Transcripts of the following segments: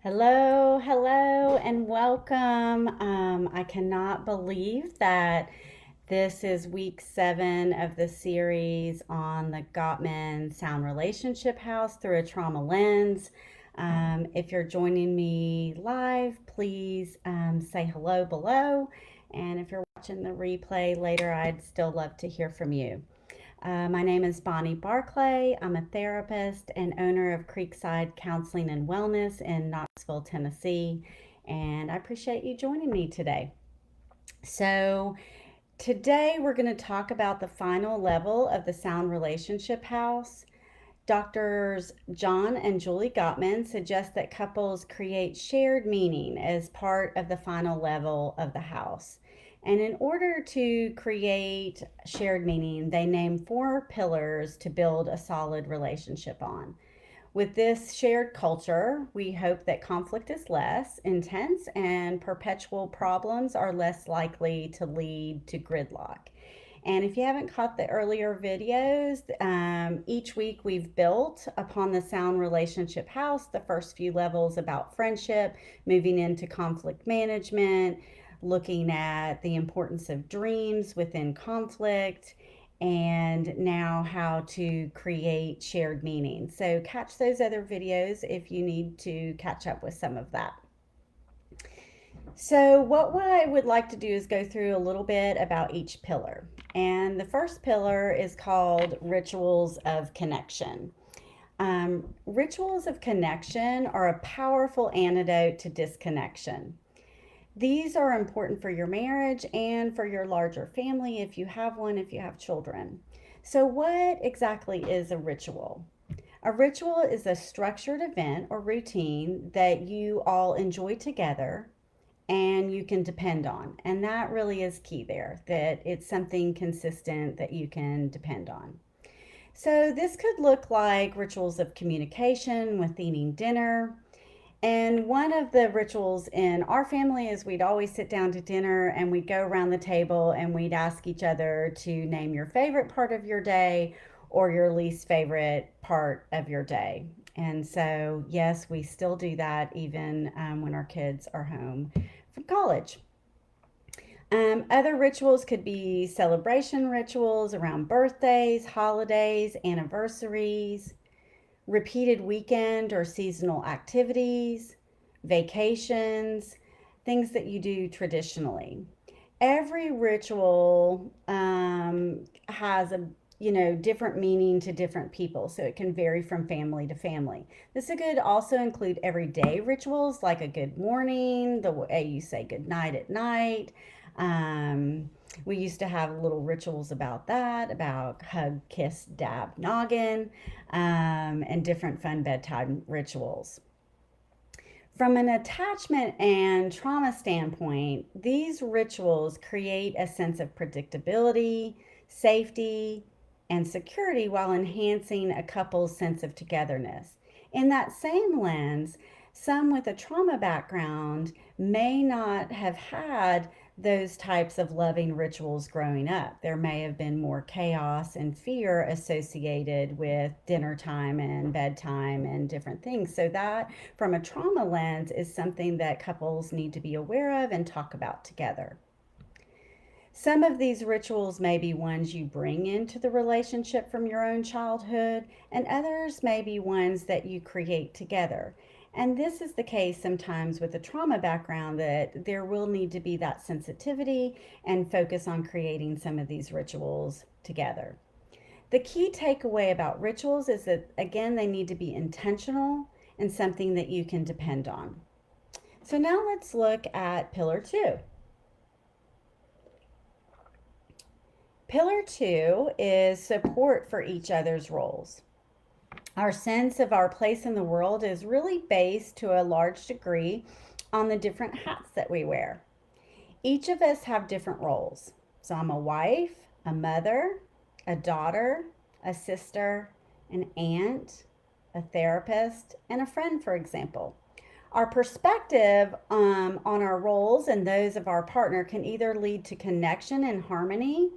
Hello, hello, and welcome. I cannot believe that this is week 7 of the series on the Gottman Sound Relationship House through a trauma lens. If you're joining me live, please say hello below. And if you're watching the replay later, I'd still love to hear from you. My name is Bonnie Barclay. I'm a therapist and owner of Creekside Counseling and Wellness in Knoxville, Tennessee, and I appreciate you joining me today. So, today we're going to talk about the final level of the Sound Relationship House. Doctors John and Julie Gottman suggest that couples create shared meaning as part of the final level of the house. And in order to create shared meaning, they name 4 pillars to build a solid relationship on. With this shared culture, we hope that conflict is less intense and perpetual problems are less likely to lead to gridlock. And if you haven't caught the earlier videos, each week we've built upon the Sound Relationship House, the first few levels about friendship, moving into conflict management, looking at the importance of dreams within conflict, and now how to create shared meaning. So catch those other videos if you need to catch up with some of that. So, what I would like to do is go through a little bit about each pillar. And the first pillar is called Rituals of Connection. Rituals of connection are a powerful antidote to disconnection. These are important for your marriage and for your larger family if you have one, if you have children. So, what exactly is a ritual? A ritual is a structured event or routine that you all enjoy together and you can depend on. And that really is key there, that it's something consistent that you can depend on. So, this could look like rituals of communication with eating dinner. And one of the rituals in our family is we'd always sit down to dinner and we'd go around the table and we'd ask each other to name your favorite part of your day or your least favorite part of your day. And so, yes, we still do that even when our kids are home from college. Other rituals could be celebration rituals around birthdays, holidays, anniversaries, repeated weekend or seasonal activities, vacations, things that you do traditionally. Every ritual has a different meaning to different people, so it can vary from family to family. This could also include everyday rituals like a good morning, the way you say good night at night. um, we used to have little rituals about that, about hug, kiss, dab, noggin, and different fun bedtime rituals. From an attachment and trauma standpoint, these rituals create a sense of predictability, safety, and security while enhancing a couple's sense of togetherness. In that same lens, some with a trauma background may not have had those types of loving rituals growing up. There may have been more chaos and fear associated with dinner time and bedtime and different things. So, that from a trauma lens is something that couples need to be aware of and talk about together. Some of these rituals may be ones you bring into the relationship from your own childhood, and others may be ones that you create together. And this is the case sometimes with a trauma background, that there will need to be that sensitivity and focus on creating some of these rituals together. The key takeaway about rituals is that, again, they need to be intentional and something that you can depend on. So now let's look at Pillar 2. Pillar 2 is support for each other's roles. Our sense of our place in the world is really based to a large degree on the different hats that we wear. Each of us have different roles. So I'm a wife, a mother, a daughter, a sister, an aunt, a therapist, and a friend, for example. Our perspective on our roles and those of our partner can either lead to connection and harmony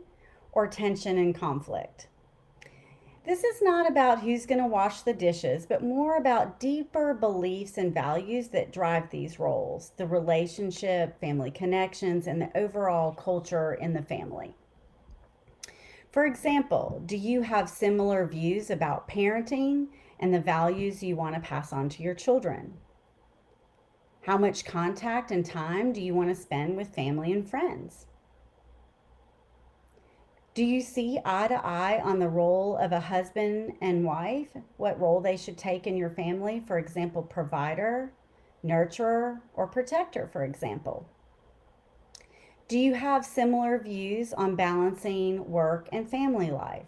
or tension and conflict. This is not about who's going to wash the dishes, but more about deeper beliefs and values that drive these roles, the relationship, family connections, and the overall culture in the family. For example, do you have similar views about parenting and the values you want to pass on to your children? How much contact and time do you want to spend with family and friends? Do you see eye to eye on the role of a husband and wife? What role they should take in your family? For example, provider, nurturer, or protector, for example. Do you have similar views on balancing work and family life?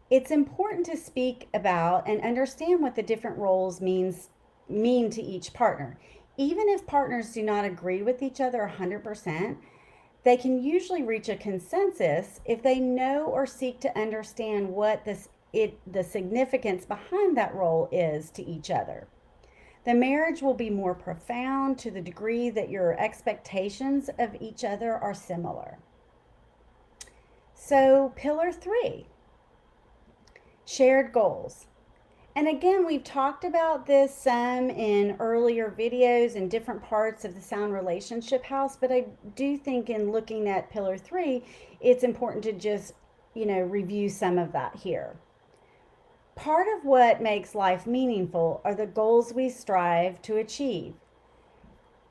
It's important to speak about and understand what the different roles mean to each partner. Even if partners do not agree with each other 100%, they can usually reach a consensus if they know or seek to understand what the significance behind that role is to each other. The marriage will be more profound to the degree that your expectations of each other are similar. So, pillar 3, shared goals. And again, we've talked about this some in earlier videos in different parts of the Sound Relationship House, but I do think in looking at pillar 3, it's important to just, review some of that here. Part of what makes life meaningful are the goals we strive to achieve.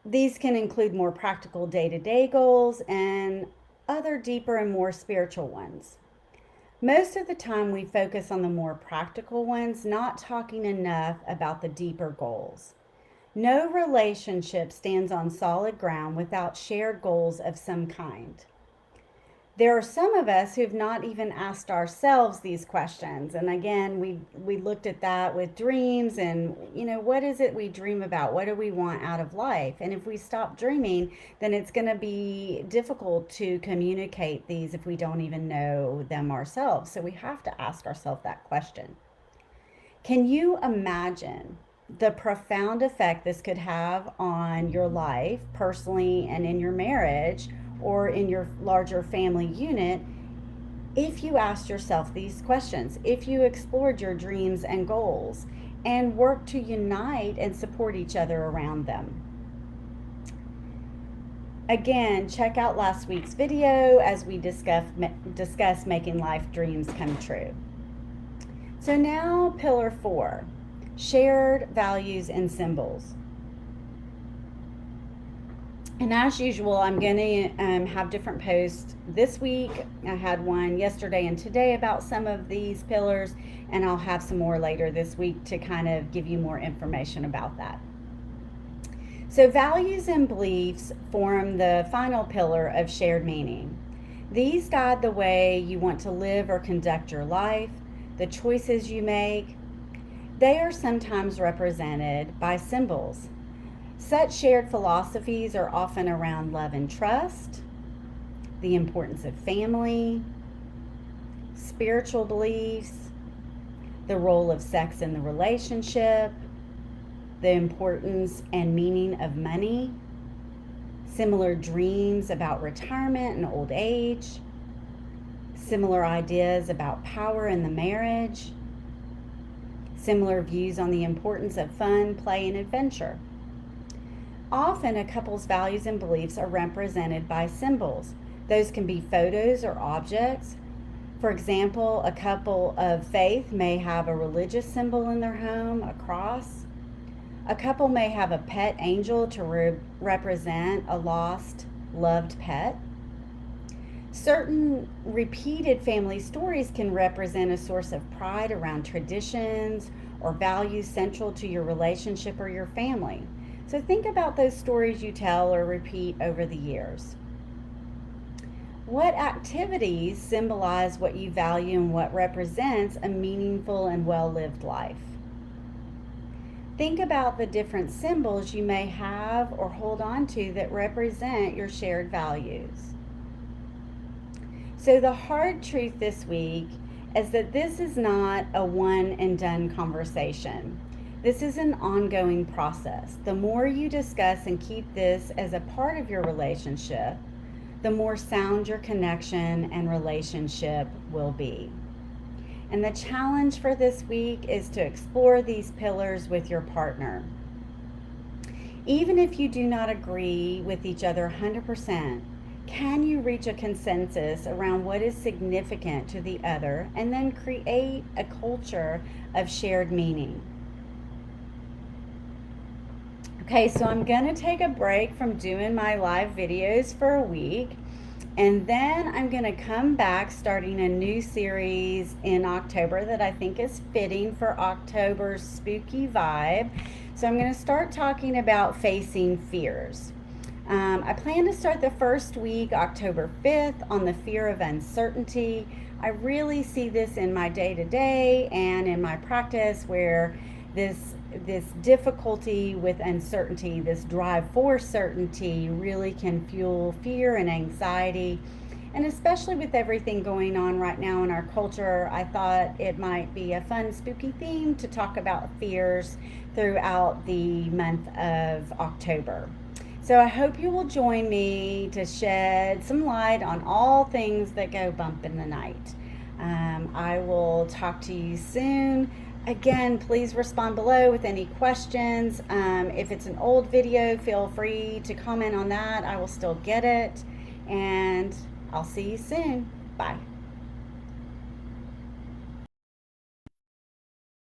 These can include more practical day-to-day goals and other deeper and more spiritual ones. Most of the time, we focus on the more practical ones, not talking enough about the deeper goals. No relationship stands on solid ground without shared goals of some kind. There are some of us who've not even asked ourselves these questions. And again, we looked at that with dreams and, what is it we dream about? What do we want out of life? And if we stop dreaming, then it's going to be difficult to communicate these if we don't even know them ourselves. So we have to ask ourselves that question. Can you imagine the profound effect this could have on your life personally and in your marriage or in your larger family unit if you asked yourself these questions, if you explored your dreams and goals and worked to unite and support each other around them? Again, check out last week's video as we discuss making life dreams come true. So now pillar 4, shared values and symbols. And as usual, I'm going to have different posts this week. I had one yesterday and today about some of these pillars, and I'll have some more later this week to kind of give you more information about that. So values and beliefs form the final pillar of shared meaning. These guide the way you want to live or conduct your life, the choices you make. They are sometimes represented by symbols. Such shared philosophies are often around love and trust, the importance of family, spiritual beliefs, the role of sex in the relationship, the importance and meaning of money, similar dreams about retirement and old age, similar ideas about power in the marriage, similar views on the importance of fun, play, and adventure. Often, a couple's values and beliefs are represented by symbols. Those can be photos or objects. For example, a couple of faith may have a religious symbol in their home, a cross. A couple may have a pet angel to represent a lost, loved pet. Certain repeated family stories can represent a source of pride around traditions or values central to your relationship or your family. So think about those stories you tell or repeat over the years. What activities symbolize what you value and what represents a meaningful and well-lived life? Think about the different symbols you may have or hold on to that represent your shared values. So the hard truth this week is that this is not a one and done conversation. This is an ongoing process. The more you discuss and keep this as a part of your relationship, the more sound your connection and relationship will be. And the challenge for this week is to explore these pillars with your partner. Even if you do not agree with each other 100%, can you reach a consensus around what is significant to the other and then create a culture of shared meaning? Okay, so I'm going to take a break from doing my live videos for a week, and then I'm going to come back starting a new series in October that I think is fitting for October's spooky vibe. So I'm going to start talking about facing fears. I plan to start the first week, October 5th, on the fear of uncertainty. I really see this in my day-to-day and in my practice, where this difficulty with uncertainty, this drive for certainty, really can fuel fear and anxiety. And especially with everything going on right now in our culture, I thought it might be a fun, spooky theme to talk about fears throughout the month of October. So I hope you will join me to shed some light on all things that go bump in the night. I will talk to you soon. Again, please respond below with any questions. If it's an old video, feel free to comment on that. I will still get it. And I'll see you soon. Bye.